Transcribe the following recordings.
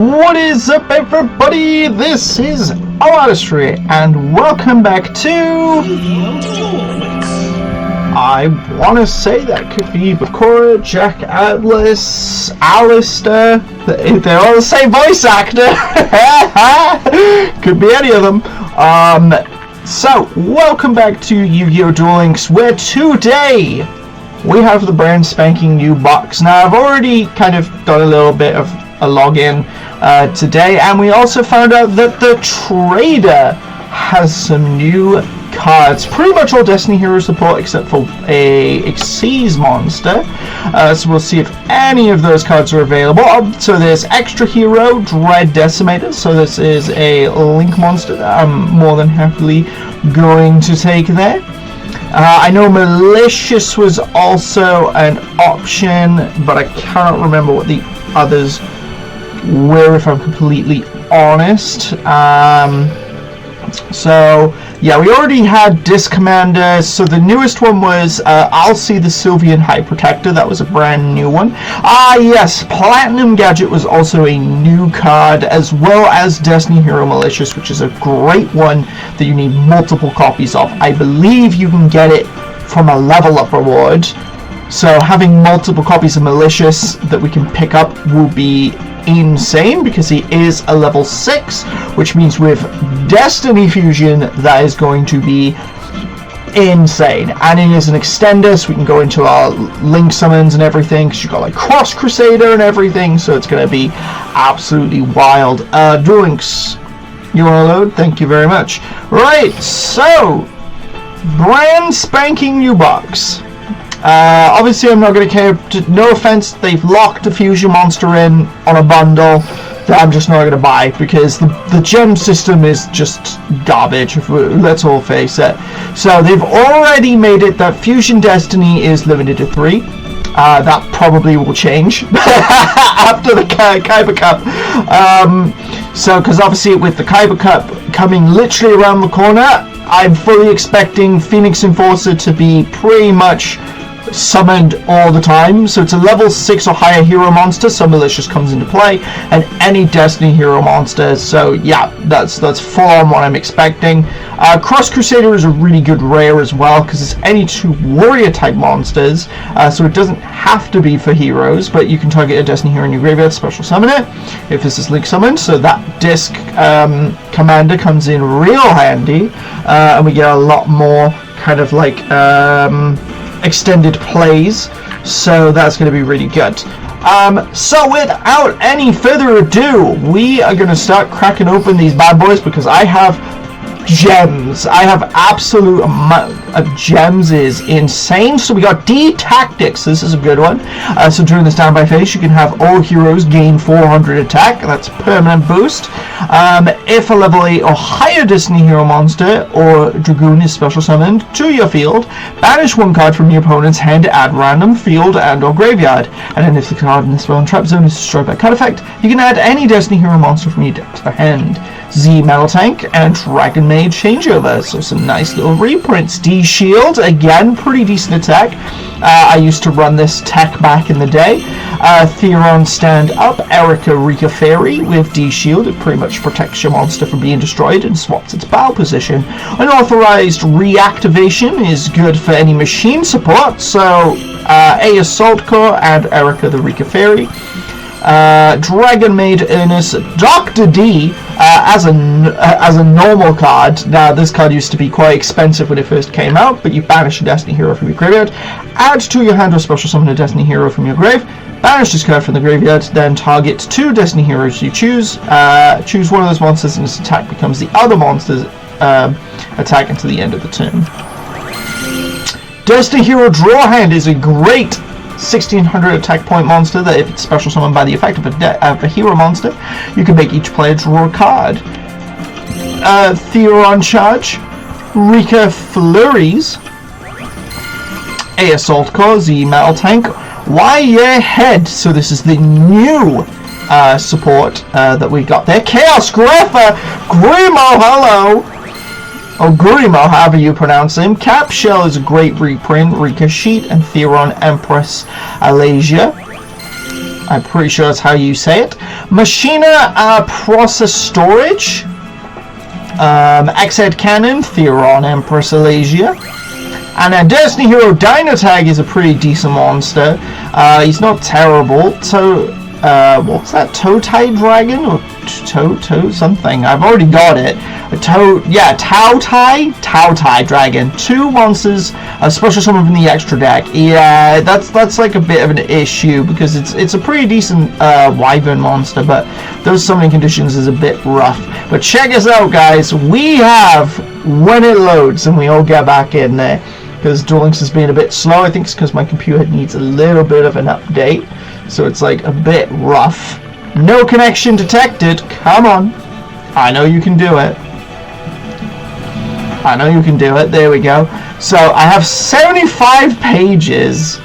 What is up, everybody? This is O-Artistry, and welcome back to Yu-Gi-Oh Duel Links. I want to say that could be Bakura, Jack Atlas, Alister. They're all the same voice actor. Could be any of them. So, welcome back to Yu-Gi-Oh Duel Links, where today we have the brand spanking new box. Now, I've already kind of done a little bit of a login today, and we also found out that the trader has some new cards. Pretty much all Destiny Hero support except for a Xyz monster. So we'll see if any of those cards are available. So there's Extra Hero, Dread Decimator. So this is a Link monster that I'm more than happily going to take there. I know Malicious was also an option, but I cannot remember what the others were, if I'm completely honest. So yeah, we already had Disc Commander. So the newest one was I'll See the Sylvian High Protector. That was a brand new one. Yes, Platinum Gadget was also a new card, as well as Destiny Hero Malicious, which is a great one that you need multiple copies of. I believe you can get it from a level up reward. So having multiple copies of Malicious that we can pick up will be insane, because he is a level 6, which means with Destiny Fusion that is going to be insane. And it is an extender, so we can go into our Link summons and everything, because you've got like Cross Crusader and everything, so it's going to be absolutely wild. Duel Links, you want to load? Thank you very much. Right, so brand spanking new box. Obviously I'm not going to care, no offense, they've locked a fusion monster in on a bundle that I'm just not going to buy, because the gem system is just garbage, let's all face it. So they've already made it that Fusion Destiny is limited to 3. That probably will change after the Kyber Cup. So, because obviously with the Kyber Cup coming literally around the corner, I'm fully expecting Phoenix Enforcer to be pretty much summoned all the time. So it's a level 6 or higher hero monster, so Malicious comes into play, and any Destiny Hero monster. So yeah, that's full on what I'm expecting. Cross Crusader is a really good rare as well, because it's any 2 warrior type monsters, so it doesn't have to be for heroes, but you can target a Destiny Hero in your graveyard, special summon it if this is Link summoned. So that Disc Commander comes in real handy, and we get a lot more kind of like extended plays, so that's going to be really good. So without any further ado, we are going to start cracking open these bad boys, because I have gems. I have absolute amount of gems, is insane. So we got D Tactics. This is a good one. So during the standby phase, you can have all heroes gain 400 attack. That's a permanent boost. If a level 8 or higher Destiny Hero monster or Dragoon is special summoned to your field, banish 1 card from your opponent's hand at random, field and or graveyard. And then if the card in the spell and trap zone is destroyed by card effect, you can add any Destiny Hero monster from your deck to the hand. Z Metal Tank and Dragon Maid Changeover, so some nice little reprints. D Shield, again, pretty decent attack. I used to run this tech back in the day. Theron Stand Up, Erica Rika Fairy with D Shield. It pretty much protects your monster from being destroyed and swaps its battle position. Unauthorized Reactivation is good for any machine support, so A Assault Core and Erica the Rika Fairy. Dragon Maid Ernest, Dr. D as a normal card. Now this card used to be quite expensive when it first came out, but you banish a Destiny Hero from your graveyard, add to your hand or special summon a Destiny Hero from your grave, banish this card from the graveyard, then target 2 Destiny Heroes you choose. Choose one of those monsters and its attack becomes the other monster's attack until the end of the turn. Destiny Hero Draw Hand is a great 1600 attack point monster that if it's special summoned by the effect of a hero monster, you can make each player draw a card. Theron Charge, Rika Flurries, A Assault Core, Z Metal Tank, Y Your Head. So this is the new support that we got there. Chaos Greffa, Grimo, hello. or Gurimo, however you pronounce him. Cap Shell is a great reprint, Rika Sheet, and Theron Empress Alasia. I'm pretty sure that's how you say it. Machina Process Storage. X-Head Cannon, Theron, Empress Alasia. And then Destiny Hero Dynatag is a pretty decent monster. He's not terrible. So, what's that? Toe-Tai Dragon? Or Toe something. I've already got it. Tao-Tai Dragon. 2 monsters, a special summon from the extra deck. Yeah, that's like a bit of an issue because it's a pretty decent Wyvern monster, but those summoning conditions is a bit rough. But check us out, guys. We have, when it loads, and we all get back in there, because Duel Links has been a bit slow. I think it's because my computer needs a little bit of an update, so it's like a bit rough. No connection detected. Come on. I know you can do it. I know you can do it. There we go. So I have 75 pages.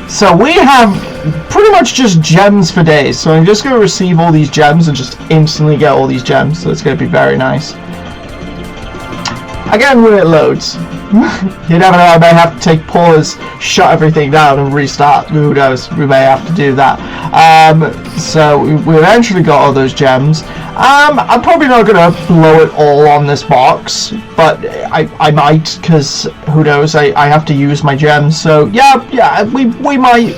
So we have pretty much just gems for days. So I'm just going to receive all these gems and just instantly get all these gems. So it's going to be very nice. Again, when it loads. You never know, I may have to take pause, shut everything down and restart. Who knows, we may have to do that. So we eventually got all those gems. I'm probably not going to blow it all on this box, but I might, because who knows, I have to use my gems. So yeah, we might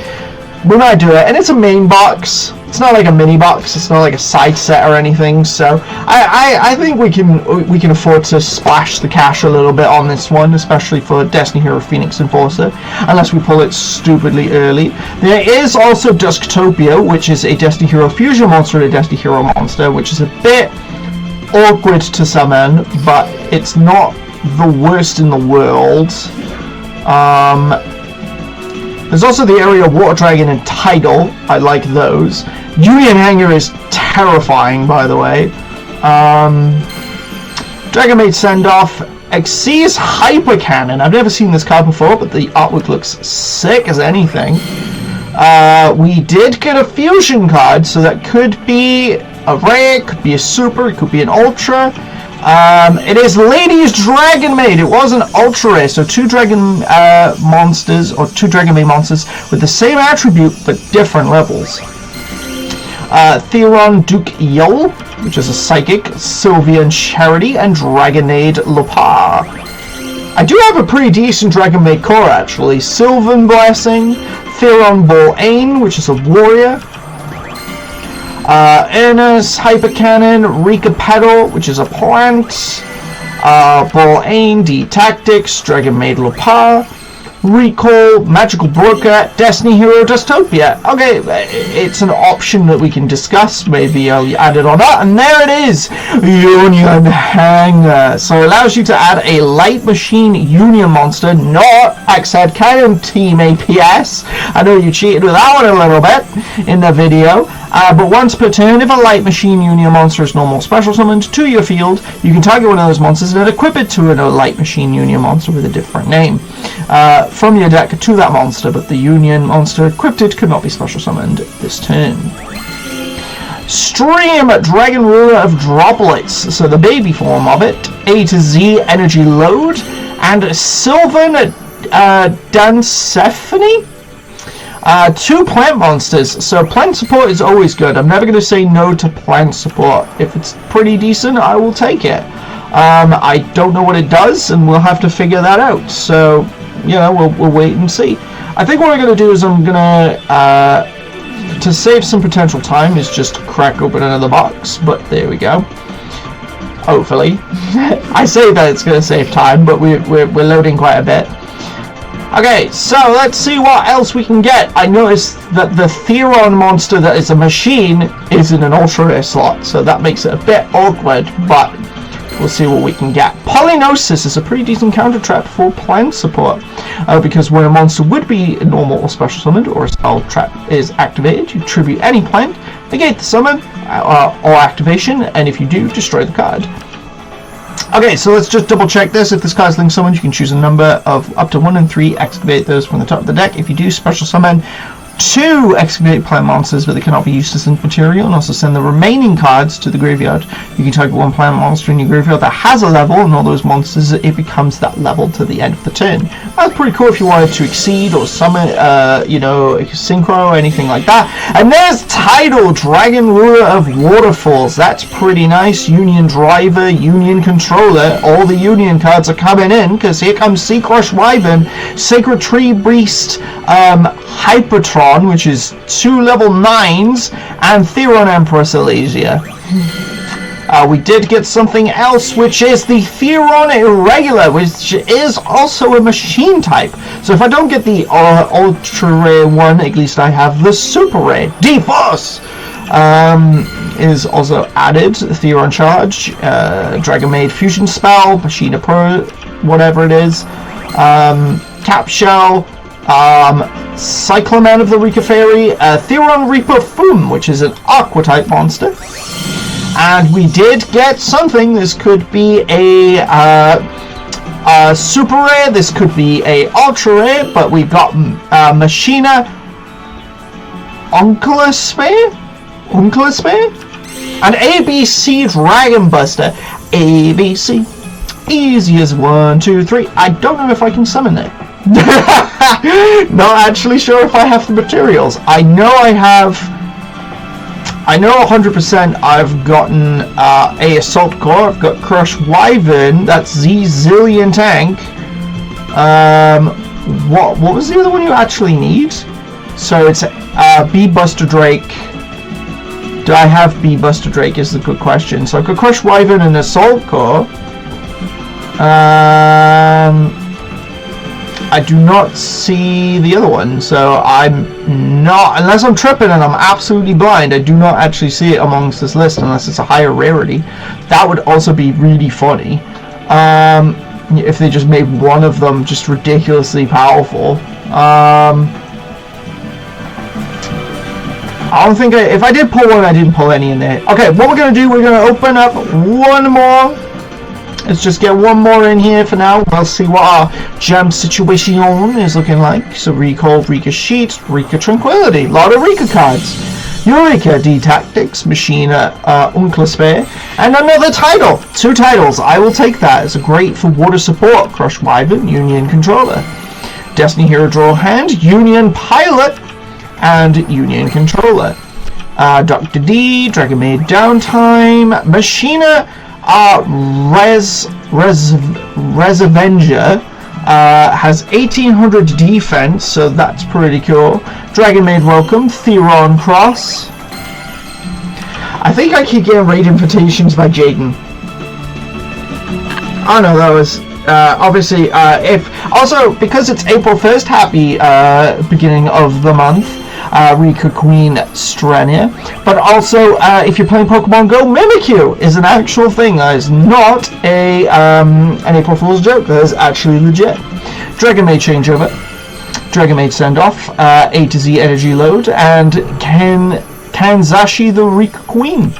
do it. And it's a main box. It's not like a mini box. It's not like a side set or anything. So I think we can afford to splash the cash a little bit on this one, especially for Destiny Hero Pheonix Enforcer, unless we pull it stupidly early. There is also Dusktopia, which is a Destiny Hero fusion monster and a Destiny Hero monster, which is a bit awkward to summon, but it's not the worst in the world. There's also the Area Water Dragon and Tidal. I like those. Union Hanger is terrifying, by the way. Dragon Maid Send-Off. Xyz Hyper Cannon. I've never seen this card before, but the artwork looks sick as anything. We did get a fusion card, so that could be a rare, it could be a super, it could be an ultra. It is Ladies Dragon Maid. It was an ultra rare, so 2 dragon monsters, or 2 Dragon Maid monsters with the same attribute but different levels. Theron Duke Yol, which is a psychic, Sylvian Charity, and Dragonade Lopar. I do have a pretty decent Dragon Maid core actually. Sylvan Blessing, Theron Bol-Ain, which is a warrior. Ernest Hyper Cannon, Rika Petal, which is a plant. Bol-Ain, D Tactics, Dragon Maid Lopar. Recall, Magical Broker, Destiny Hero Dystopia. Okay, it's an option that we can discuss. Maybe I'll add it or not. And there it is, Union Hanger. So it allows you to add a Light Machine Union monster, not X-Head Cannon Team APS. I know you cheated with that one a little bit in the video. But once per turn, if a Light Machine Union monster is normal special summoned to your field, you can target one of those monsters and equip it to a Light Machine Union monster with a different name. From your deck to that monster, but the Union monster equipped it could not be special summoned this turn. Stream Dragon Ruler of Droplets, so the baby form of it, A to Z Energy Load, and Sylvan Dancephony. 2 plant monsters, so plant support is always good. I'm never going to say no to plant support. If it's pretty decent, I will take it. I don't know what it does, and we'll have to figure that out. So, you know, we'll wait and see. I think what I'm going to do is I'm going to save some potential time, is just crack open another box. But there we go. Hopefully. I say that it's going to save time, but we're loading quite a bit. Okay, so let's see what else we can get. I noticed that the Theron monster that is a machine is in an ultra rare slot, so that makes it a bit awkward, but we'll see what we can get. Polynosis is a pretty decent counter trap for plant support, because when a monster would be normal or special summoned, or a spell trap is activated, you tribute any plant, negate the summon or activation, and if you do, destroy the card. Okay, so let's just double check this. If this card is link summoned, you can choose a number of up to 1 and 3, activate those from the top of the deck. If you do, special summon 2 excavated plant monsters, but they cannot be used as material, and also send the remaining cards to the graveyard. You can target 1 plant monster in your graveyard that has a level, and all those monsters, it becomes that level to the end of the turn. That's pretty cool if you wanted to exceed or summon, you know, synchro or anything like that. And there's Tidal, Dragon Ruler of Waterfalls. That's pretty nice. Union Driver, Union Controller. All the Union cards are coming in, because here comes Sea Crush Wyvern, Sacred Tree Beast, Hypertron, which is 2 level 9s, and Theron Emperor Silesia. We did get something else, which is the Theron Irregular, which is also a machine type. So if I don't get the ultra rare one, at least I have the super rare. D-Force is also added. Theron Charge, Dragon Maid Fusion Spell, Machina Pro, whatever it is, Cap Shell, Cyclamen of the Rika Fairy, Theron Reaper Foom, which is an Aqua type monster. And we did get something. This could be a super rare, this could be a ultra rare, but we got Machina Unclespay, and ABC Dragon Buster. ABC, easy as 1, 2, 3. I don't know if I can summon it. Not actually sure if I have the materials. I know 100% I've gotten a Assault Core. I've got Crush Wyvern. That's Zillion Tank. What was the other one you actually need? So it's B Buster Drake. Do I have B Buster Drake is the good question. So I've got Crush Wyvern and Assault Core. I do not see the other one, so I'm not, unless I'm tripping and I'm absolutely blind, I do not actually see it amongst this list unless it's a higher rarity. That would also be really funny, if they just made one of them just ridiculously powerful. I don't think if I did pull one, I didn't pull any in there. Okay, what we're going to do, we're going to open up one more. Let's just get one more in here for now. We'll see what our gem situation is looking like. So Recall, Rika Sheet, Rika Tranquility. A lot of Rika cards. Eureka, D-Tactics, Machina, Unclespay, and another title. 2 titles. I will take that. It's great for water support. Crush Wyvern, Union Controller. Destiny Hero Draw Hand, Union Pilot, and Union Controller. Dr. D, Dragon Maid Downtime, Machina, Resavenger, has 1800 defense, so that's pretty cool. Dragon Maid Welcome, Theron Cross. I think I keep getting raid invitations by Jaden. Oh no, that was obviously if also because it's April 1st, happy beginning of the month. Rika Queen Strenia, but also if you're playing Pokemon Go, Mimikyu is an actual thing. That is not a an April Fool's joke. That is actually legit. Dragon Maid Changeover, Dragon Maid Send Off, A to Z Energy Load, and Kanzashi the Rika Queen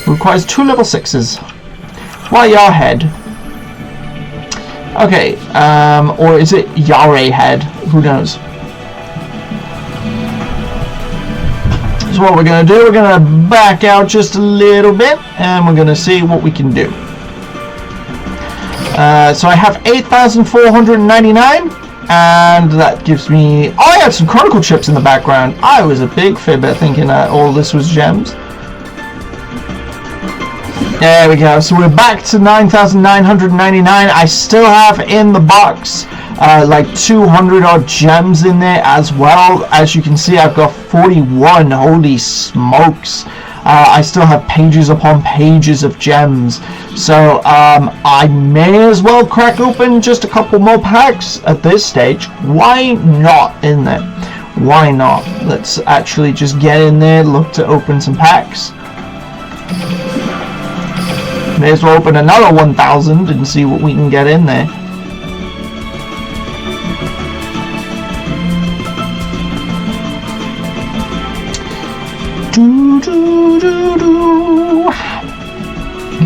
requires 2 level 6s. Why your head? Okay, or is it Yare head? Who knows? So what we're going to do, we're going to back out just a little bit, and we're going to see what we can do. So I have 8,499, and that gives me... Oh, I had some Chronicle chips in the background. I was a big fibber thinking that all this was gems. There we go. So we're back to 9,999. I still have in the box like 200 odd gems in there as well. As you can see, I've got 41. Holy smokes. I still have pages upon pages of gems. So I may as well crack open just a couple more packs at this stage. Why not in there? Why not? Let's actually just get in there, look to open some packs. May as well open another 1,000 and see what we can get in there.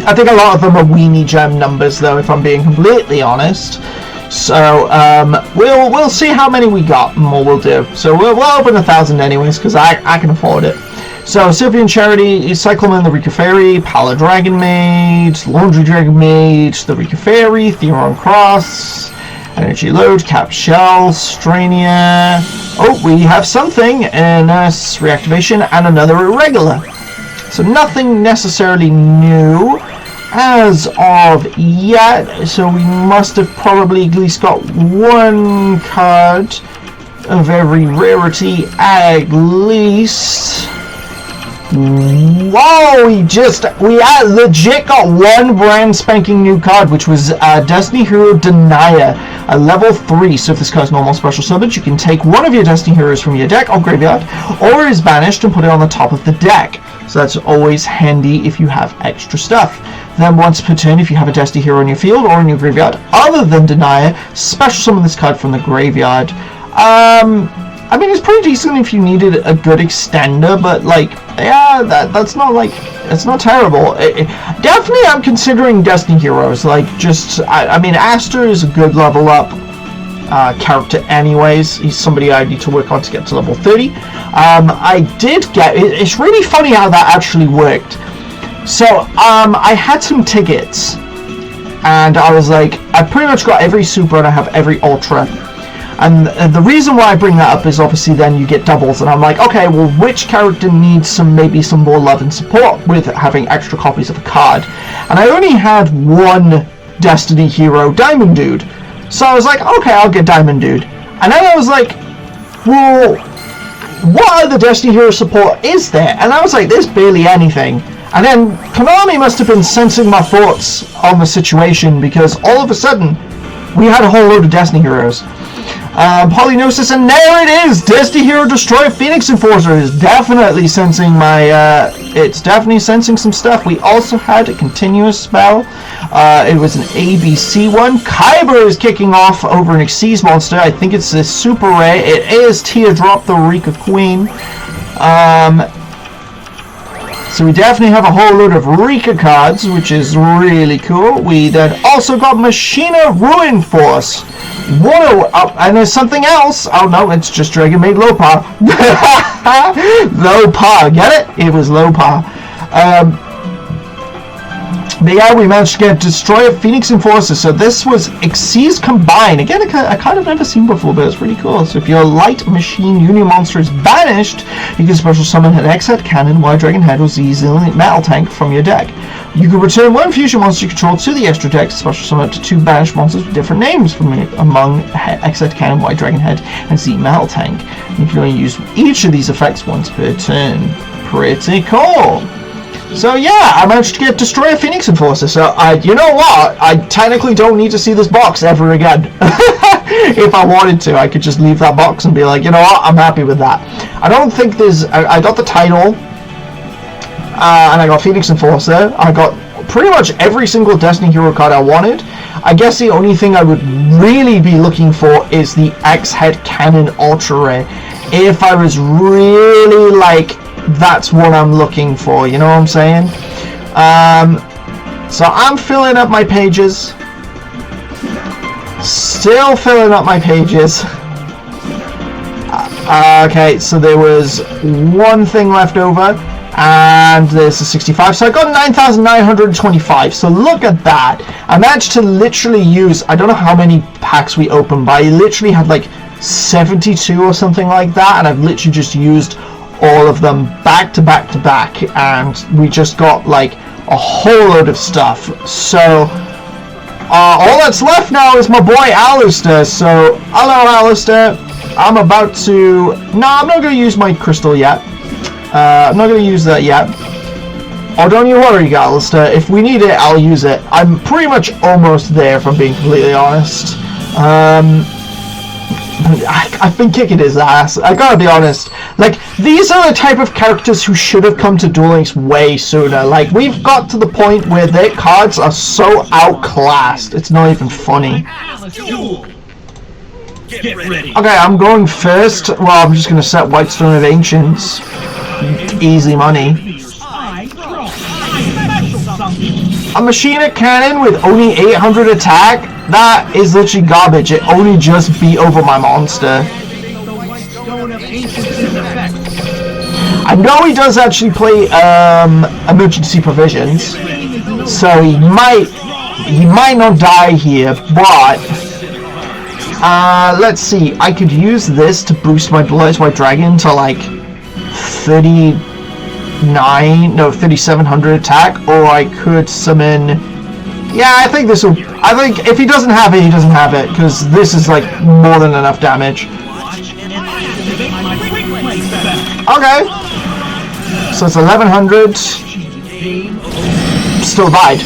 I think a lot of them are weenie gem numbers though, if I'm being completely honest. So we'll see how many we got and what we'll do. So we'll open 1,000 anyways, because I can afford it. So Sylvian Charity, Cyclamen, the Rika Fairy, Pala Dragon Maid, Laundry Dragon Maid, the Rika Fairy, Theron Cross, Energy Load, Cap Shell, Strania. Oh, we have something, and reactivation, and another irregular. So nothing necessarily new as of yet, so we must have probably at least got one card of every rarity at least. Whoa, we legit got one brand spanking new card, which was Destiny Hero Denier, a level 3. So if this card's normal special summoned, you can take one of your Destiny Heroes from your deck or graveyard, or is banished and put it on the top of the deck. So that's always handy if you have extra stuff. Then once per turn, if you have a Destiny Hero in your field or in your graveyard other than Denier, special summon this card from the graveyard. I mean, it's pretty decent if you needed a good extender, but like, yeah, that's not like, it's not terrible. Definitely, I'm considering Destiny Heroes. Like, I mean, Alister is a good level up character anyways. He's somebody I need to work on to get to level 30. I did get, it's really funny how that actually worked. So, I had some tickets, and I was like, I pretty much got every super and I have every ultra. And the reason why I bring that up is obviously then you get doubles, and I'm like, okay, well, which character needs maybe some more love and support with having extra copies of a card? And I only had one Destiny Hero, Diamond Dude. So I was like, okay, I'll get Diamond Dude. And then I was like, well, what other Destiny Hero support is there? And I was like, there's barely anything. And then Konami must have been sensing my thoughts on the situation, because all of a sudden, we had a whole load of Destiny Heroes. Polynosis, and there it is! Destiny Hero Destroyer Pheonix Enforcer is definitely sensing it's definitely sensing some stuff. We also had a continuous spell. It was an ABC one. Kyber is kicking off over an Xyz monster. I think it's a super rare. It is Teardrop, the Rika Queen. So we definitely have a whole load of Rika cards, which is really cool. We then also got Machina Ruin Force. And there's something else. Oh no, it's just Dragon Maid low power. Low power, get it? It was low power. But yeah, we managed to get Destroyer Pheonix Enforcer. So this was Xyz Combine. Again, I kind of never seen before, but it's really cool. So if your light machine union monster is banished, you can special summon an X-Head Cannon, White Dragon Head, or Z Metal Tank from your deck. You can return one fusion monster you control to the extra deck, special summon up to 2 banished monsters with different names from among X-Head Cannon, White Dragon Head, and Z Metal Tank. And you can only use each of these effects once per turn. Pretty cool. So yeah, I managed to get Destroyer Pheonix Enforcer, so you know what, I technically don't need to see this box ever again. If I wanted to, I could just leave that box and be like, you know what, I'm happy with that. I don't think I got the title, and I got Pheonix Enforcer. I got pretty much every single Destiny Hero card I wanted. I guess the only thing I would really be looking for is the X-Head Cannon Ultra Rare. If I was really like, that's what I'm looking for, you know what I'm saying? So I'm filling up my pages. Still filling up my pages. Okay, so there was one thing left over, and there's a 65, so I got 9,925, so look at that. I managed to literally use, I don't know how many packs we opened, but I literally had like 72 or something like that, and I've literally just used all of them back to back to back, and we just got like a whole load of stuff. So all that's left now is my boy Alister. So hello Alister, I'm about to, no, I'm not going to use my crystal yet. I'm not going to use that yet. Oh, don't you worry Alister, if we need it I'll use it. I'm pretty much almost there, if I'm being completely honest. I've been kicking his ass, I gotta be honest. Like, these are the type of characters who should have come to Duel Links way sooner. Like, we've got to the point where their cards are so outclassed, it's not even funny. Get ready. Okay, I'm going first. Well, I'm just gonna set Whitestone of Ancients. Easy money. A machine cannon with only 800 attack? That is literally garbage. It only just beat over my monster. I know he does actually play emergency provisions, so he might not die here, but let's see. I could use this to boost my Blue Eyes White Dragon to like 3,700 attack, or I could summon. Yeah, I think this will. I think if he doesn't have it, he doesn't have it, because this is like more than enough damage. Okay. So it's 1,100. Still died.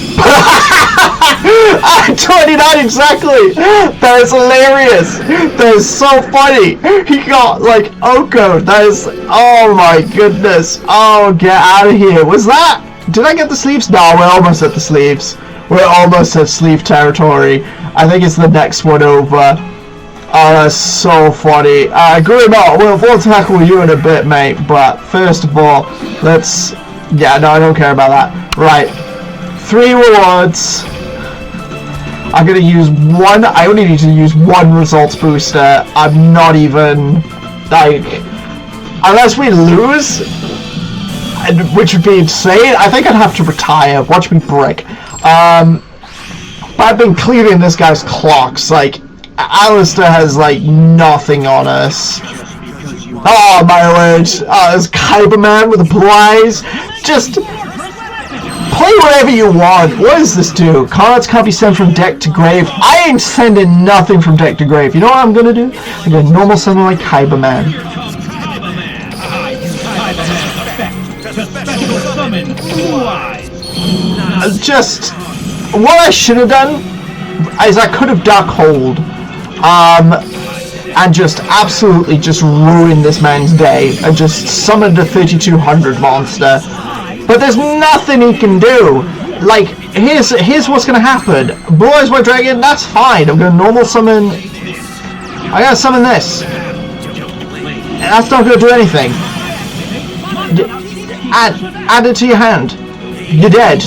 29 exactly. That is hilarious. That is so funny. He got like Oko. That is. Oh my goodness. Oh, get out of here. Was that? Did I get the sleeves? No, we're almost at the sleeves. We're almost at sleeve territory. I think it's the next one over. Oh, that's so funny. Grimo, we'll tackle you in a bit, mate. But first of all, let's... Yeah, no, I don't care about that. Right. 3 rewards. I'm going to use one... I only need to use one results booster. I'm not even... Like... Unless we lose, which would be insane, I think I'd have to retire. Watch me brick. But I've been clearing this guy's clocks. Like... Alister has like nothing on us. Oh my word! Oh, this Kyberman with the blue eyes. Just play whatever you want. What does this do? Cards can't be sent from deck to grave. I ain't sending nothing from deck to grave. You know what I'm gonna do? I'm gonna normal summon like Kyberman. Just what I should have done is I could have Dark Hold. And just absolutely just ruin this man's day and just summon the 3200 monster. But there's nothing he can do. Like, here's what's gonna happen. Blue Eyes White Dragon, that's fine. I'm gonna normal summon. I gotta summon this. And that's not gonna do anything. Add it to your hand. You're dead.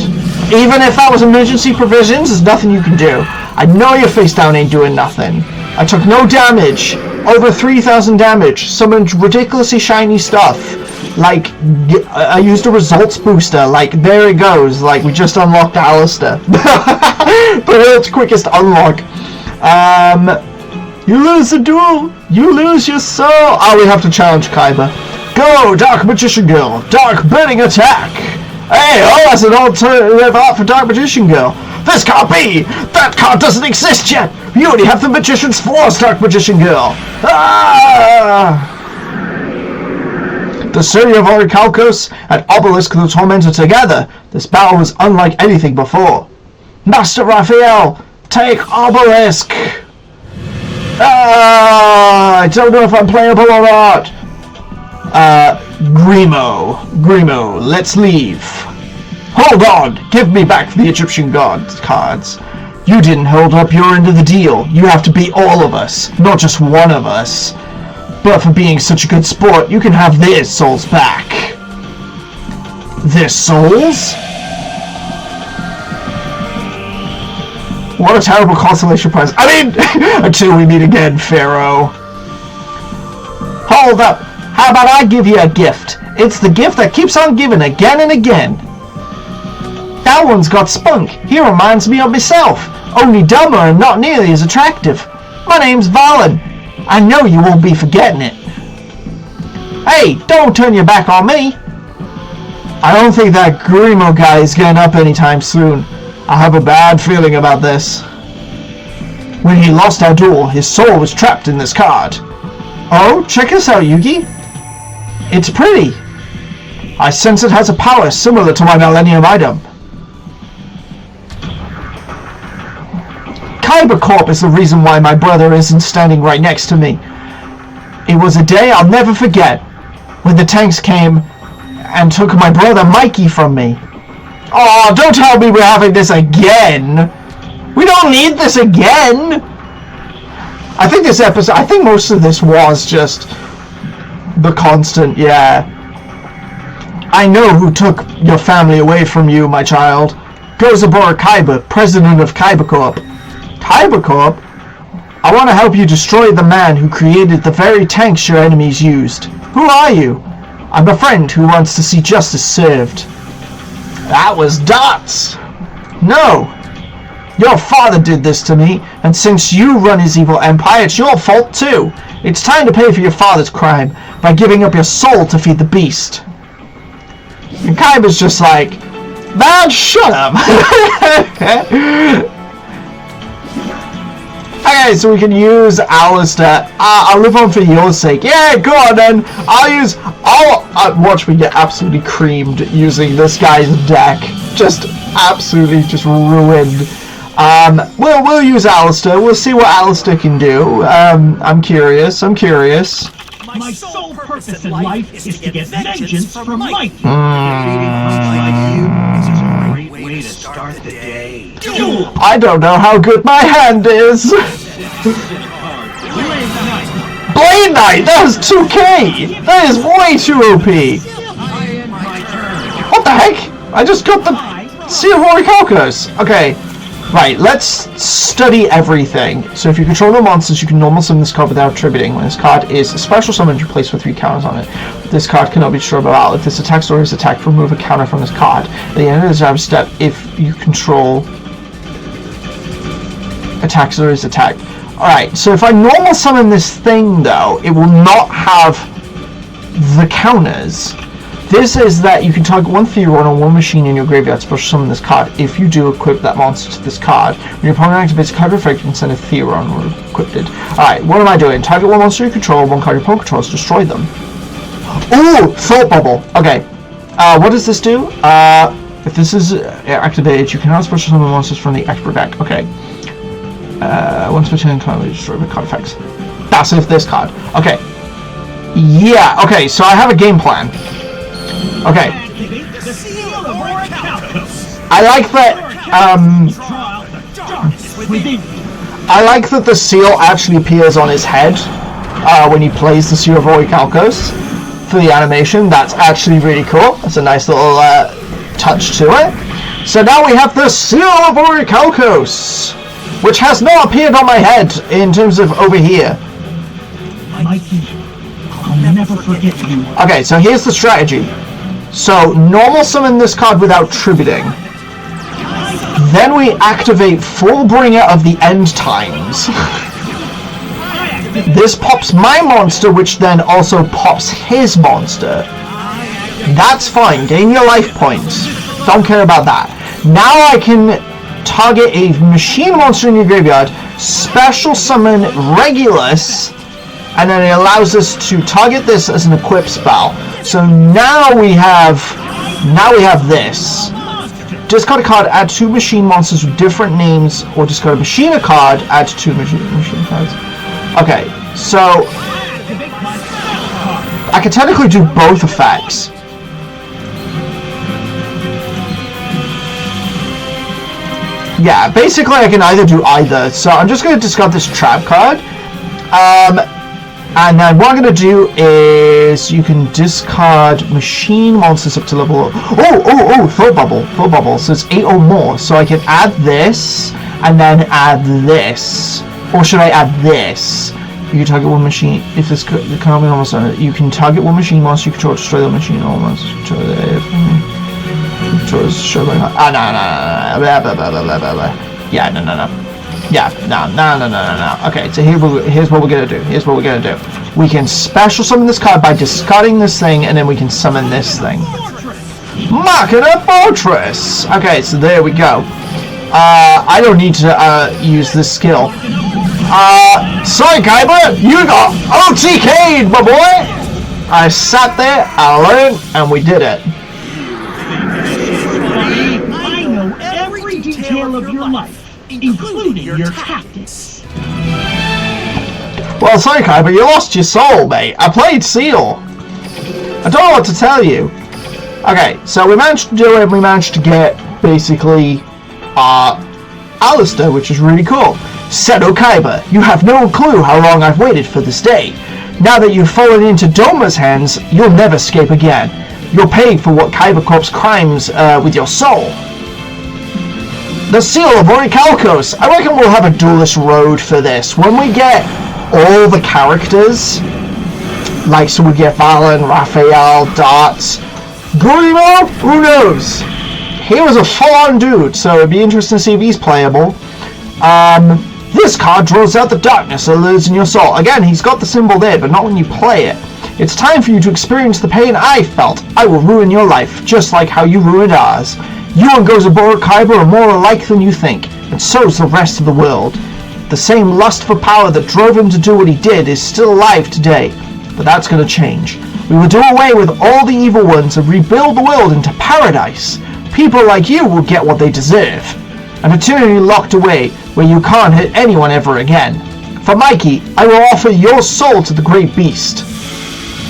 Even if that was emergency provisions, there's nothing you can do. I know your face down ain't doing nothing. I took no damage. Over 3,000 damage. Summoned ridiculously shiny stuff. Like, I used a results booster. Like, there it goes. Like, we just unlocked Alister. The world's quickest unlock. You lose the duel. You lose your soul. Oh, we have to challenge Kyber. Go, Dark Magician Girl. Dark Burning Attack. Hey, oh, that's an alternative art for Dark Magician Girl. This can't be! That card doesn't exist yet! You only have the Magician's Flaws, Dark Magician Girl! Ah! The Surrey of Orichalcos and Obelisk the Tormentor together. This battle was unlike anything before. Master Raphael, take Obelisk! Ah! I don't know if I'm playable or not. Grimo, let's leave. Hold on! Give me back the Egyptian gods cards. You didn't hold up your end of the deal. You have to beat all of us, not just one of us. But for being such a good sport, you can have their souls back. Their souls? What a terrible consolation prize. I mean, until we meet again, Pharaoh. Hold up. How about I give you a gift? It's the gift that keeps on giving again and again. That one's got spunk. He reminds me of myself, only dumber and not nearly as attractive. My name's Valen. I know you won't be forgetting it. Hey, don't turn your back on me. I don't think that Grimo guy is getting up anytime soon. I have a bad feeling about this. When he lost our duel, his soul was trapped in this card. Oh, check this out, Yugi. It's pretty. I sense it has a power similar to my Millennium item. Kyber Corp is the reason why my brother isn't standing right next to me. It was a day I'll never forget, when the tanks came and took my brother Mikey from me. Oh, don't tell me we're having this again! We don't need this again! I think this episode, I think most of this was just the constant, yeah. I know who took your family away from you, my child. Gozabora Kaiba, president of Kaiba Corp. Kaiba Corp? I want to help you destroy the man who created the very tanks your enemies used. Who are you? I'm a friend who wants to see justice served. That was Dots! No! Your father did this to me, and since you run his evil empire, it's your fault too. It's time to pay for your father's crime by giving up your soul to feed the beast. And Kaiba's just like, man, shut up! Okay, so we can use Alister. I'll live on for your sake. Yeah, go on then. I'll watch me get absolutely creamed using this guy's deck. Just absolutely just ruined. We'll use Alister. We'll see what Alister can do. I'm curious. My sole purpose in life is to get vengeance from Mikey. Great way to start the day. I don't know how good my hand is. Blade Knight! That was 2k! That is way too OP! What the heck? I just got the Seal of Orichalcos! Okay, right, let's study everything. So if you control no monsters, you can normal summon this card without attributing. When this card is a special summon, you place with 3 counters on it. This card cannot be destroyed by battle. If this attacks or is attacked, remove a counter from this card. At the end of the job step, if you control attacks or is attacked. Alright, so if I normal summon this thing though, it will not have the counters. This is that you can target one Theron or one machine in your graveyard to special summon this card. If you do, equip that monster to this card. When your opponent activates a card effect, you can send a Theron or equip it. Alright, what am I doing? Target one monster you control, one card your opponent controls, destroy them. Ooh! Thought Bubble! Okay. What does this do? If this is activated, you cannot special summon monsters from the expert deck. Okay. Once per turn, can't be destroyed by card effects. That's if this card. Okay. Yeah, okay, so I have a game plan. Okay. I like that the seal actually appears on his head when he plays the Seal of Orichalcos for the animation. That's actually really cool. That's a nice little touch to it. So now we have the Seal of Orichalcos, which has not appeared on my head in terms of over here. Mikey, I'll never forget you. Okay, so here's the strategy. So, normal summon this card without tributing. Then we activate Fullbringer of the End Times. This pops my monster, which then also pops his monster. That's fine, gain your life points. Don't care about that. Now I can target a machine monster in your graveyard, special summon Regulus, and then it allows us to target this as an equip spell. So now we have this. Discard a card, add 2 machine monsters with different names, or discard a machine a card, add 2 machine cards. Okay, so I can technically do both effects. Yeah, basically I can either do either. So I'm just going to discard this trap card. And then what I'm going to do is you can discard machine monsters up to level... Oh, Thought Bubble. So it's 8 or more. So I can add this, and then add this. Or should I add this? You can target one machine... If this can't be almost on it, you can target one machine monster you control, destroy the machine almost. Control show by... no. Yeah, no. Yeah, no. Okay, so here's what we're gonna do. We can special summon this card by discarding this thing, and then we can summon this thing. Machina Fortress! Okay, so there we go. I don't need to use this skill. Sorry, Kaiba, you got OTK'd, my boy! I sat there, I learned, and we did it. I know every detail of your life, including your tactics. Well, sorry, Kai, but you lost your soul, mate. I played Seal. I don't know what to tell you. Okay, so we managed to do it. We managed to get, basically, Alister, which is really cool. Seto Kaiba, you have no clue how long I've waited for this day. Now that you've fallen into Doma's hands, you'll never escape again. You'll pay for what Kaiba Corp's crimes with your soul. the Seal of Orichalcos. I reckon we'll have a duelist road for this. When we get all the characters, like, so we get Valen, Raphael, Darts, Gurimo, who knows? He was a full-on dude, so it'd be interesting to see if he's playable. This card draws out the darkness that lives in your soul. Again, he's got the symbol there, but not when you play it. It's time for you to experience the pain I felt. I will ruin your life, just like how you ruined ours. You and Goza Borokaiba are more alike than you think, and so's the rest of the world. The same lust for power that drove him to do what he did is still alive today, but that's going to change. We will do away with all the evil ones and rebuild the world into paradise. People like you will get what they deserve. An eternity locked away where you can't hit anyone ever again. For Mikey, I will offer your soul to the great beast.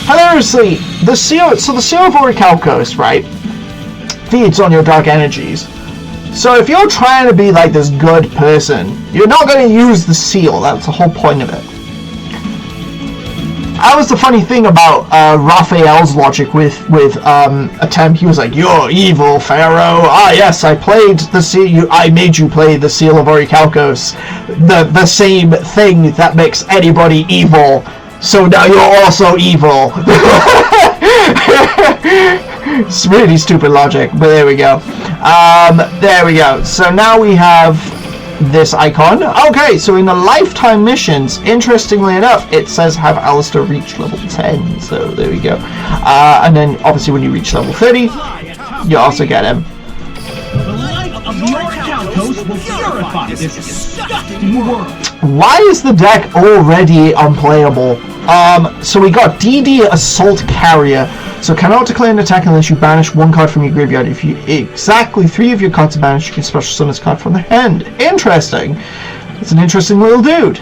Hilariously, the seal of Orichalcos, right, feeds on your dark energies. So if you're trying to be like this good person, you're not going to use the seal. That's the whole point of it. That was the funny thing about Raphael's logic with Attempt. He was like, "You're evil, Pharaoh. Ah, yes, I played the seal. I made you play the Seal of Orichalcos, the same thing that makes anybody evil. So now you're also evil." It's really stupid logic, but there we go. There we go. So now we have this icon. Okay, so in the lifetime missions, interestingly enough, it says have Alister reach level 10. So there we go. And then obviously when you reach level 30, you also get him. The light of the Orichalcos will purify this disgusting world. Why is the deck already unplayable? So we got DD Assault Carrier. So cannot declare an attack unless you banish one card from your graveyard. If you exactly 3 of your cards are banished, you can special summon this card from the hand. Interesting. It's an interesting little dude.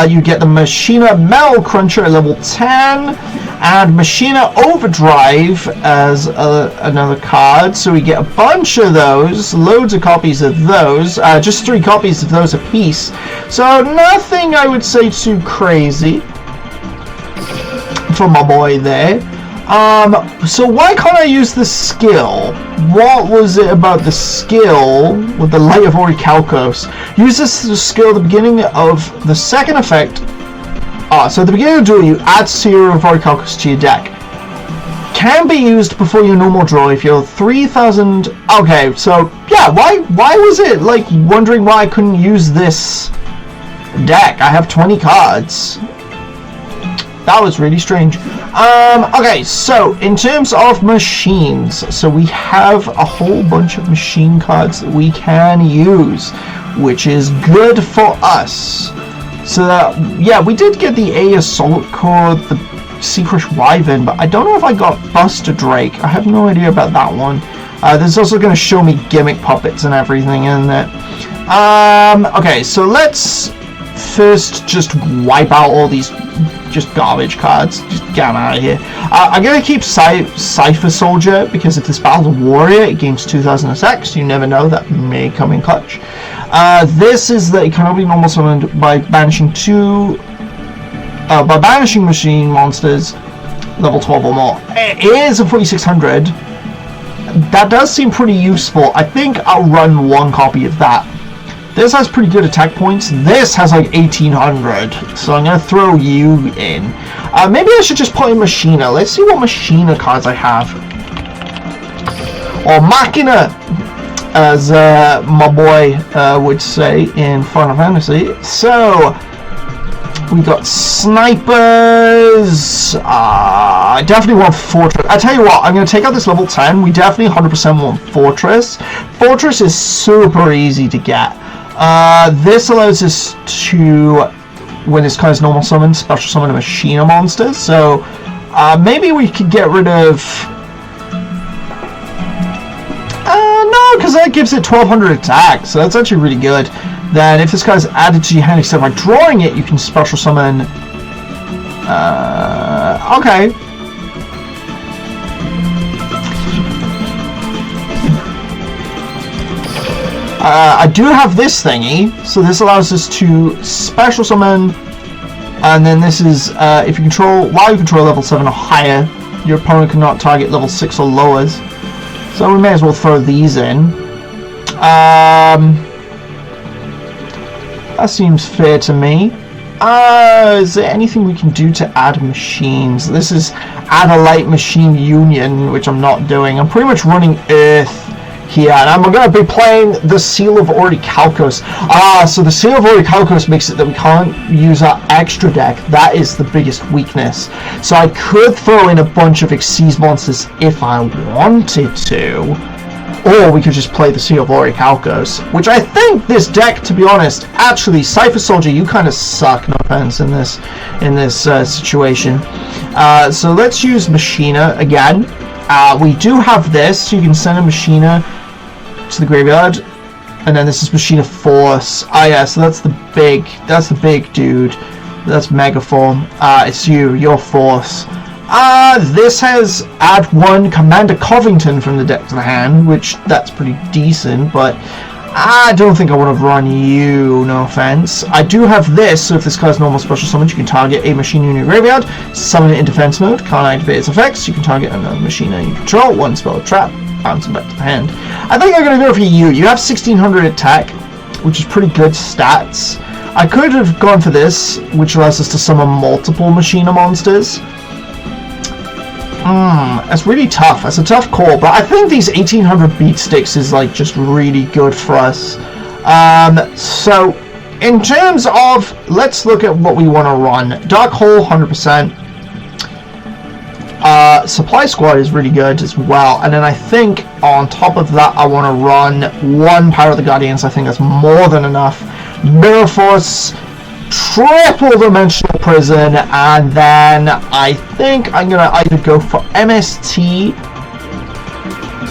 You get the Machina Metal Cruncher at level 10, and Machina Overdrive as another card. So we get a bunch of those, loads of copies of those, just 3 copies of those apiece. So nothing I would say too crazy for my boy there. So why can't I use the skill? What was it about the skill with the Light of Orichalcos? Use this skill at the beginning of the second effect. So at the beginning of the duel, you add Seal of Orichalcos to your deck. Can be used before your normal draw if you're 3,000. Okay, so yeah, why was it like wondering why I couldn't use this deck? I have 20 cards. That was really strange. Okay, so in terms of machines, so we have a whole bunch of machine cards that we can use, which is good for us. So yeah, we did get the A Assault Core, the Secret Wyvern, but I don't know if I got Buster Drake. I have no idea about that one. There's also going to show me gimmick puppets and everything in there. Okay, so let's first just wipe out all these just garbage cards. Just get them out of here. I'm going to keep Cypher Soldier, because if this battle's a warrior, it gains 2,000 attacks. You never know, that may come in clutch. This is that it can only be normal summoned by banishing machine monsters level 12 or more. It is a 4600. That does seem pretty useful. I think I'll run 1 copy of that. This has pretty good attack points. This has like 1800, so I'm going to throw you in. Maybe I should just put in Machina. Let's see what Machina cards I have. Or Machina, as my boy would say in Final Fantasy. So, we got snipers. I definitely want Fortress. I tell you what, I'm going to take out this level 10. We definitely 100% want Fortress. Fortress is super easy to get. This allows us to, when this card's normal summon, special summon a Machina monster. So maybe we could get rid of. No, because that gives it 1200 attack, so that's actually really good. Then if this guy's added to your hand, except by drawing it, you can special summon. Okay. I do have this thingy, so this allows us to special summon, and then this is if you control, while you control level 7 or higher, your opponent cannot target level 6 or lowers. So we may as well throw these in. That seems fair to me. Is there anything we can do to add machines? This is add a light machine union, which I'm not doing. I'm pretty much running Earth here, and I'm going to be playing the Seal of Orichalcos. So the Seal of Orichalcos makes it that we can't use our extra deck. That is the biggest weakness. So I could throw in a bunch of Xyz monsters if I wanted to. Or we could just play the Seal of Orichalcos, which I think this deck, to be honest, actually, Cypher Soldier, you kind of suck, no offense, in this situation. So let's use Machina again. We do have this, so you can send a Machina to the graveyard, and then this is Machina Force. Yeah, so that's the big dude. That's Megaform. It's your Force. This has add 1 Commander Covington from the deck to the hand, which that's pretty decent, but I don't think I want to run you, no offense. I do have this, so if this card's normal special summon, you can target a machine in your graveyard, summon it in defense mode, can't activate its effects, you can target another machine you control, 1 spell trap, bounce it back to the hand. I think I'm going to go for you. You have 1600 attack, which is pretty good stats. I could have gone for this, which allows us to summon multiple Machina monsters. That's really tough. That's a tough call, but I think these 1800 beat sticks is like just really good for us. So in terms of, let's look at what we want to run. Dark Hole 100%. Supply Squad is really good as well, and then I think on top of that I want to run 1 Power of the Guardians. I think that's more than enough. Mirror Force, triple dimensional prison, and then I think I'm gonna either go for MST.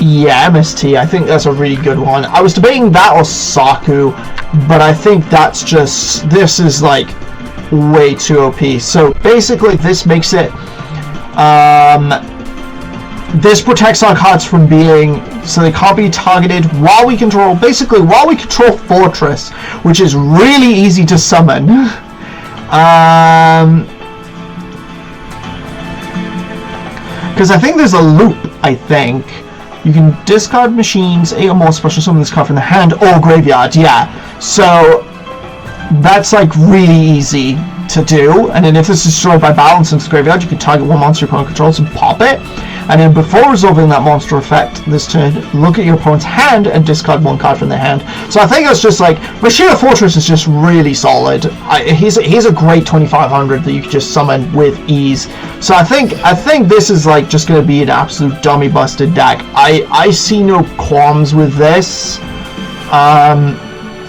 Yeah, MST. I think that's a really good one. I was debating that or Saku, but I think that's just, this is like way too OP. So basically this makes it this protects our cards from being, so they can't be targeted while we control, basically while we control Fortress, which is really easy to summon. Because I think there's a loop, I think. You can discard machines, 8 or more, special summon this card from the hand or graveyard, yeah. So that's like really easy to do, and then if this is destroyed by balance into the graveyard, you can target 1 monster your opponent controls and pop it, and then before resolving that monster effect this turn, look at your opponent's hand and discard 1 card from their hand. So I think that's just like, Machina Fortress is just really solid. He's a great 2500 that you can just summon with ease. So I think this is like just going to be an absolute dummy busted deck. I see no qualms with this.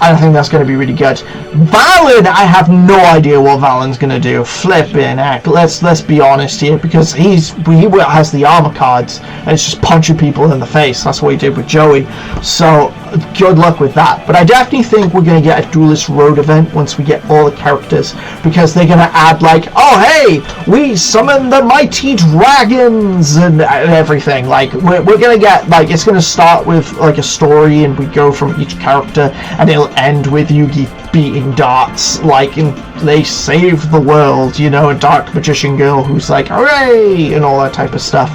I think that's going to be really good. Valen, I have no idea what Valen's going to do. Flipping heck. Let's be honest here, because he has the armor cards, and it's just punching people in the face. That's what he did with Joey. So good luck with that. But I definitely think we're going to get a Duelist Road event once we get all the characters, because they're going to add like, oh hey, we summon the mighty dragons and everything. Like we're going to get, like, it's going to start with like a story, and we go from each character, and it'll end with Yugi beating darts, like, and they save the world, you know, a dark magician girl who's like, hooray, and all that type of stuff.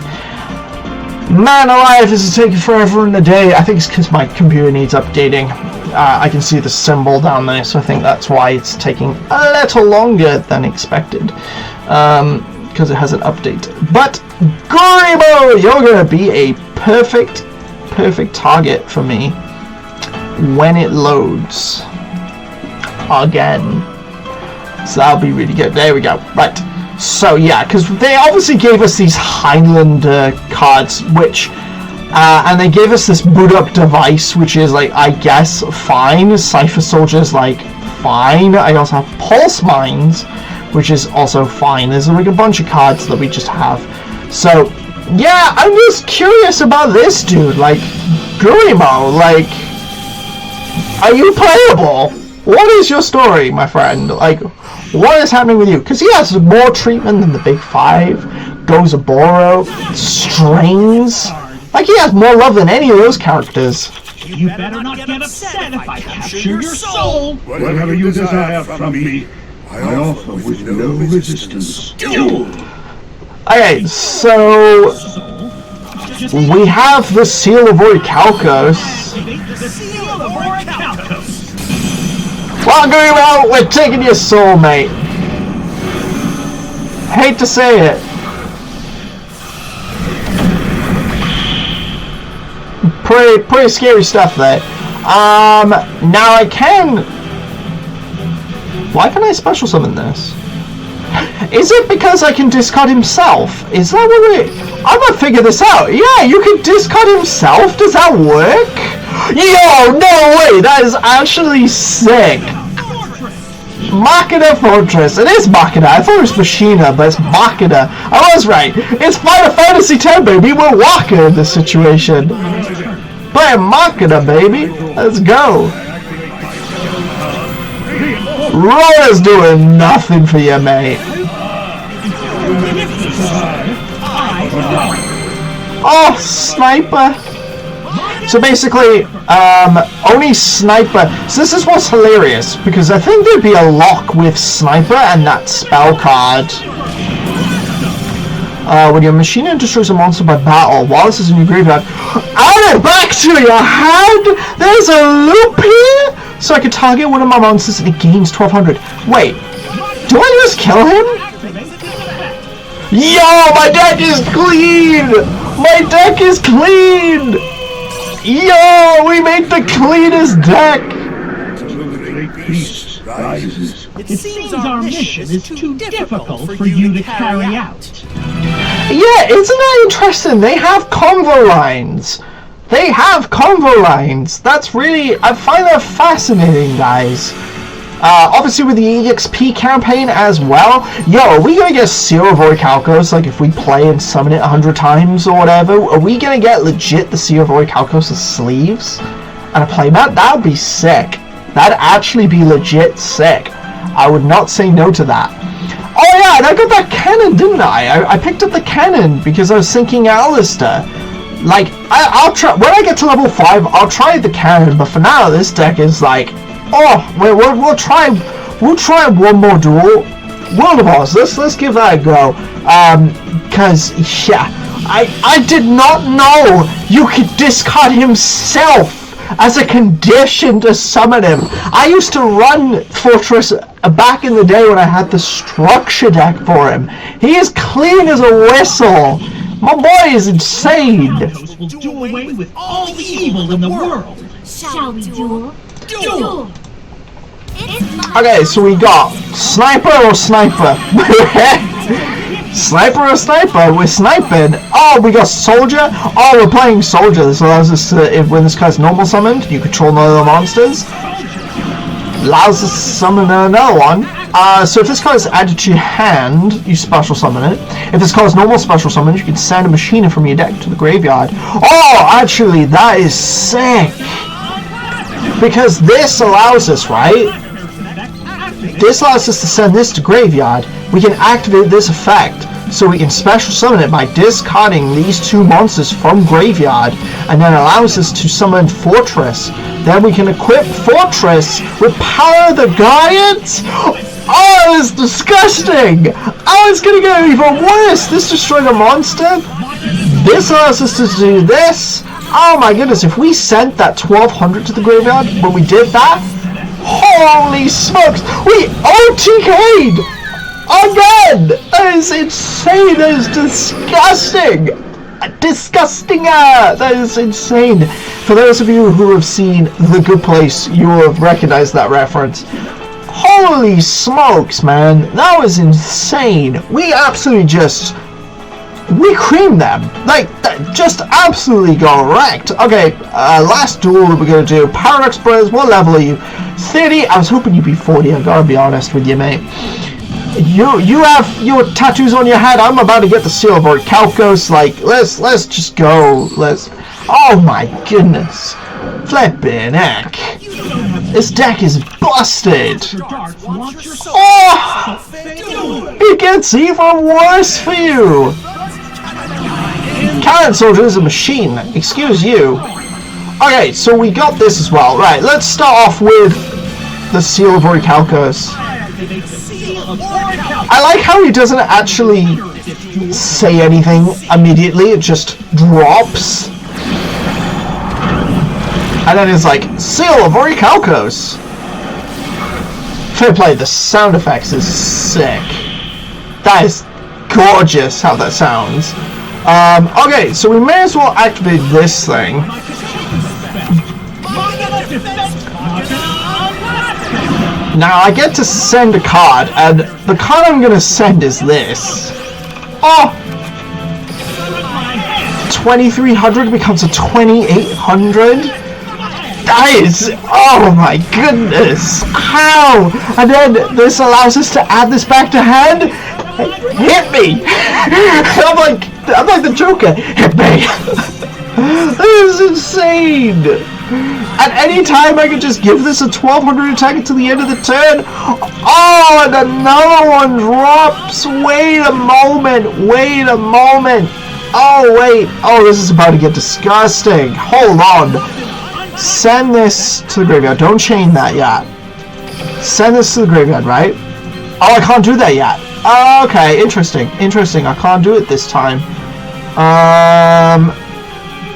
Man alive, this is taking forever in a day. I think it's because my computer needs updating. I can see the symbol down there, so I think that's why it's taking a little longer than expected, because it has an update. But Goribo, you're gonna be a perfect target for me when it loads again. So that'll be really good. There we go. Right. So yeah, because they obviously gave us these Highlander cards, which and they gave us this boot up device, which is like, I guess, fine. Cypher Soldier's like fine. I also have Pulse Mines, which is also fine. There's like a bunch of cards that we just have. So yeah, I'm just curious about this dude. Like, Gurimo, like, are you playable? What is your story, my friend? Like, what is happening with you? Because he has more treatment than the big 5, Gozaboro, Strings. Like, he has more love than any of those characters. You better not get upset if I capture your soul. Whatever you desire from me, I offer with no resistance. Duel! Okay, so We have the Seal of Orichalcos. The seal of Orichalcos. Welcome out, we're taking your soul, mate. Hate to say it. Pretty scary stuff there. Now I can... Why can I special summon this? Is it because I can discard himself? Is that what it... I'm gonna figure this out. Yeah, you can discard himself? Does that work? Yo, no way! That is actually sick! Machina Fortress. It is Machina. I thought it was Machina, but it's Machina. I was right. It's Final Fantasy X, baby. We're walking in this situation. Play Machina, baby. Let's go. Rora's doing nothing for you, mate. Oh, sniper. So basically, only sniper. So this is what's hilarious, because I think there'd be a lock with sniper and that spell card. When your machine destroys a monster by battle, while this is in your graveyard, add it back to your hand. There's a loop here, so I can target one of my monsters and it gains 1200. Wait, do I just kill him? Yo, my deck is clean. My deck is clean. Yo, we made the cleanest deck! It seems our mission is too difficult for you to carry out. Yeah, isn't that interesting? They have convo lines. They have convo lines. That's really... I find that fascinating, guys. Obviously with the EXP campaign as well. Yo, are we gonna get Seal of Orichalcos, like if we play and summon it 100 times or whatever? Are we gonna get legit the Seal of Orichalcos as sleeves and a playmat? That would be sick. That'd actually be legit sick. I would not say no to that. Oh yeah, and I got that cannon, didn't I? I picked up the cannon because I was thinking Alister. Like, I'll try, when I get to level 5, I'll try the cannon, but for now, this deck is like, oh, we'll try one more duel. World of Oz, let's give that a go. Cause, yeah, I did not know you could discard himself as a condition to summon him. I used to run Fortress back in the day when I had the structure deck for him. He is clean as a whistle. My boy is insane. Will do away with all the evil in the world. Shall we duel? Duel! Okay, so we got sniper or sniper. Sniper or sniper? We're sniping. Oh, we got soldier. Oh, we're playing soldier. This allows us to, when this guy's normal summoned, you control none of the monsters. Allows us to summon another one. So if this card is added to your hand, you special summon it. If this card is normal special summon, you can send a machine from your deck to the graveyard. Oh, actually, that is sick. Because this allows us, right? This allows us to send this to graveyard. We can activate this effect, so we can special summon it by discarding these two monsters from graveyard, and then allows us to summon Fortress. Then we can equip Fortress with Power of the Guardians. Oh, it's disgusting! Oh, it's gonna get even worse! This destroyed a monster. This allows us to do this. Oh my goodness, if we sent that 1200 to the graveyard when we did that, holy smokes, we OTK'd! Again! That is insane, that is disgusting! That is insane. For those of you who have seen The Good Place, you will have recognized that reference. Holy smokes, man, that was insane. We absolutely we creamed them. Like, just absolutely got wrecked. Okay, last duel that we're gonna do. Paradox Brothers, what level are you? 30? I was hoping you'd be 40, I gotta be honest with you, mate. You have your tattoos on your head. I'm about to get the Seal of Orichalcos. Like, let's just go. Oh my goodness. Flippin' heck. This deck is busted. Oh! It gets even worse for you. Cannon Soldier is a machine. Excuse you. Okay, so we got this as well. Right, let's start off with the Seal of Orichalcos. I like how he doesn't actually say anything immediately. It just drops. And then it's like, Seal of Orichalcos. Fair play, the sound effects is sick. That is gorgeous how that sounds. Okay, so we may as well activate this thing. Now I get to send a card, and the card I'm gonna send is this. Oh! 2300 becomes a 2800? That is, oh my goodness! How? And then this allows us to add this back to hand? Hit me! I'm like the Joker. Hit me! This is insane! At any time I could just give this a 1200 attack until the end of the turn. Oh, and another one drops. Wait a moment. Oh, wait. Oh, this is about to get disgusting. Hold on. Send this to the graveyard. Don't chain that yet. Send this to the graveyard, right? Oh, I can't do that yet. Okay, interesting. I can't do it this time.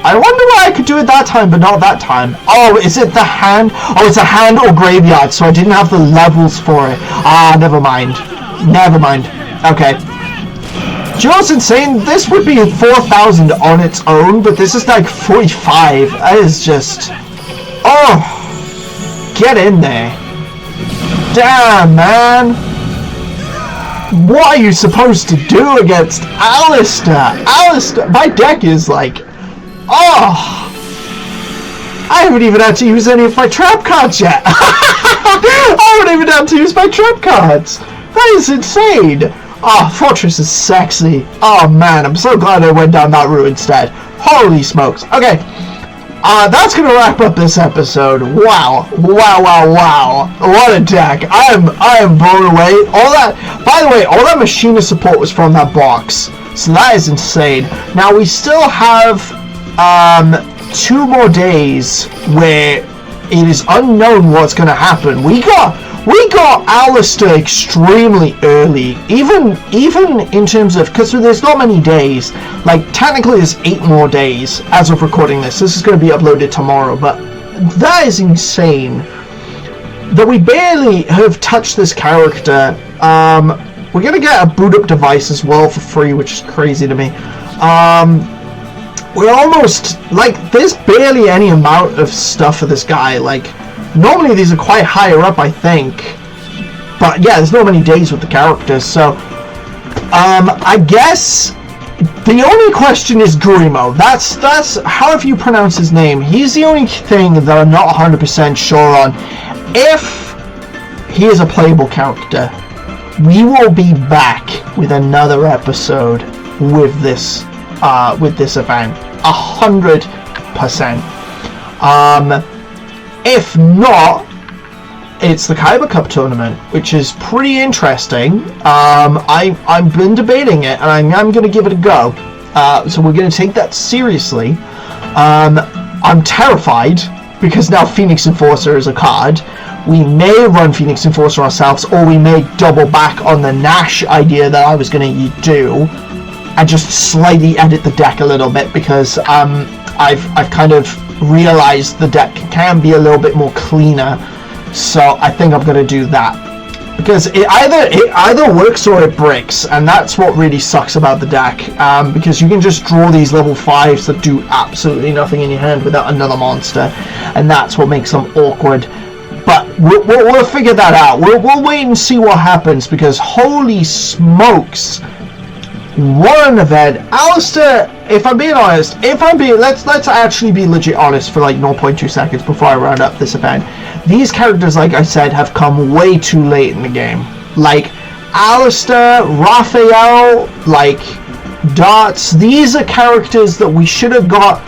I wonder why I could do it that time, but not that time. Oh, is it the hand? Oh, it's a hand or graveyard, so I didn't have the levels for it. Ah, never mind. Okay. Do you know what's insane? This would be 4,000 on its own, but this is like 45. That is just... Oh! Get in there. Damn, man. What are you supposed to do against Alister? My deck is like... Oh! I haven't even had to use any of my trap cards yet. I haven't even had to use my trap cards. That is insane. Oh, Fortress is sexy. Oh man, I'm so glad I went down that route instead. Holy smokes. Okay. That's gonna wrap up this episode. Wow. What a deck. I am blown away. All that, by the way, all that Machinist support was from that box. So that is insane. Now we still have 2 more days where it is unknown what's gonna happen. We got Alister extremely early, even in terms of, because there's not many days. Like technically there's 8 more days as of recording this. This is going to be uploaded tomorrow, but that is insane that we barely have touched this character. We're gonna get a boot up device as well for free, which is crazy to me. We're almost like, there's barely any amount of stuff for this guy. Like normally these are quite higher up, I think, but yeah, there's not many days with the characters. So I guess the only question is Grimo. That's however you pronounce his name. He's the only thing that I'm not 100% sure on. If he is a playable character, we will be back with another episode with this event, 100%. If not, it's the Kaiba Cup tournament, which is pretty interesting. I've been debating it, and I'm going to give it a go. So we're going to take that seriously. I'm terrified because now Phoenix Enforcer is a card. We may run Phoenix Enforcer ourselves, or we may double back on the Nash idea that I was going to do, and just slightly edit the deck a little bit, because I've kind of realized the deck can be a little bit more cleaner. So I think I'm going to do that, because it either works or it breaks, and that's what really sucks about the deck, because you can just draw these level 5s that do absolutely nothing in your hand without another monster, and that's what makes them awkward. But we'll figure that out. We'll wait and see what happens, because holy smokes, what an event. Alister, if I'm being honest, let's actually be legit honest for like 0.2 seconds before I round up this event. These characters, like I said, have come way too late in the game. Like Alister, Raphael, like Darts, these are characters that we should have got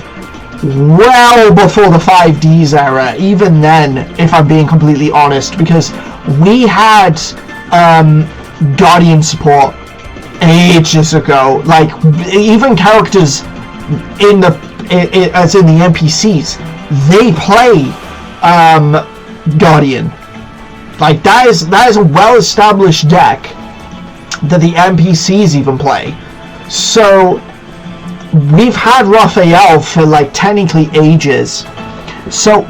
well before the 5Ds era, even then, if I'm being completely honest, because we had Guardian support ages ago. Like even characters in the NPCs, they play Guardian. Like that is a well-established deck that the NPCs even play. So we've had Raphael for like technically ages. So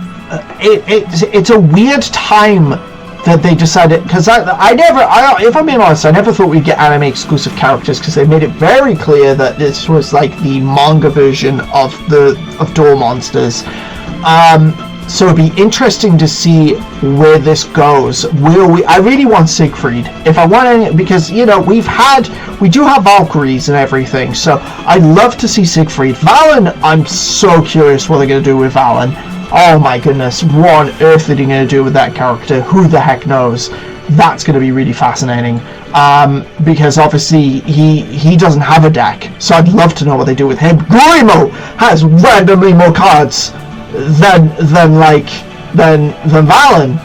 it's a weird time that they decided, because if I'm being honest, I never thought we'd get anime exclusive characters, because they made it very clear that this was like the manga version of Duel Monsters. So it'd be interesting to see where this goes. I really want Siegfried. If I want any, because you know we do have Valkyries and everything. So I'd love to see Siegfried. Valen, I'm so curious what they're gonna do with Valen. Oh my goodness, what on earth are they gonna do with that character? Who the heck knows? That's gonna be really fascinating. Because obviously he doesn't have a deck. So I'd love to know what they do with him. Grimo has randomly more cards than Valen.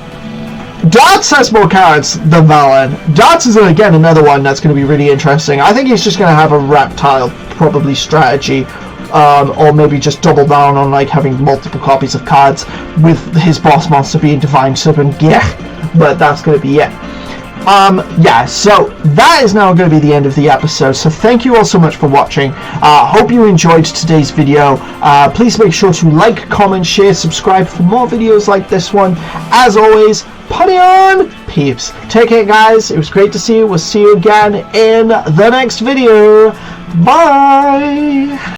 Darts has more cards than Valen. Darts is again another one that's going to be really interesting. I think he's just going to have a reptile probably strategy, or maybe just double down on like having multiple copies of cards with his boss monster being Divine Serpent. Yeah, but that's going to be it. Yeah, so that is now going to be the end of the episode, so thank you all so much for watching. Hope you enjoyed today's video. Please make sure to like, comment, share, subscribe for more videos like this one. As always, putty on, peeps. Take care, guys. It was great to see you. We'll see you again in the next video. Bye!